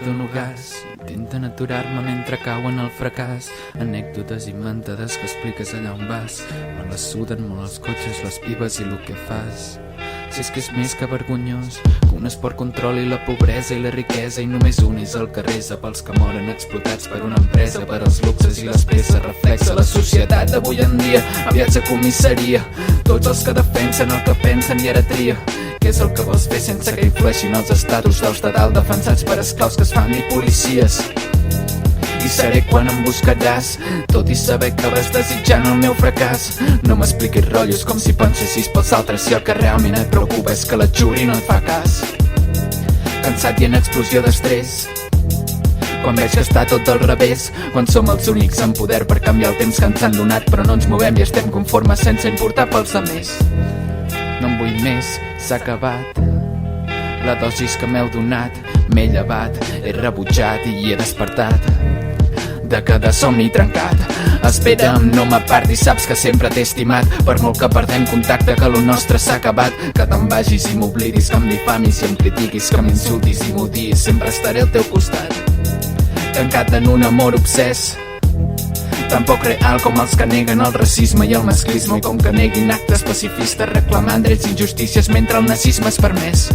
dono gas. Intenten aturar-me mentre cauen al fracàs. Anècdotes inventades que expliques allà on vas. Me les suden molt els cotxes, les pibes i el que fas. Si és que és més que vergonyós que un esport controli la pobresa i la riquesa i només un és el que resa pels que moren explotats per una empresa, per als luxes i les presses. Reflexa la societat d'avui en dia, aviats a comissaria. Tots els que defensen el que pensen i ara tria. Què és el que vols fer sense que influeixin els estatus d'alts de dalt defensats per esclaus que es fan dir policies? I seré quan em buscaràs, tot i saber que vas desitjant el meu fracàs. No m'expliquis rotllos com si pensessis pels altres, si el que realment et preocupa és que la Juri no et fa cas. Cansat i en explosió d'estrès, quan veig que està tot al revés, quan som els únics en poder per canviar el temps que ens han donat, però no ens movem i estem conformes sense importar pels altres. No en vull més, s'ha acabat. La dosis que m'heu donat m'he llevat, he rebutjat i he despertat de cada somni trencat. Espera'm, no m'apartis, saps que sempre t'he estimat. Per molt que perdem contacte, que lo nostre s'ha acabat. Que te'n vagis i m'oblidis, que em difamis i em critiquis, que m'insultis i m'odiis, sempre estaré al teu costat. Tancat en un amor obsès, tan poc real com els que neguen el racisme i el masclisme, i com que neguin actes pacifistes reclamant drets i injustícies mentre el nazisme és permès.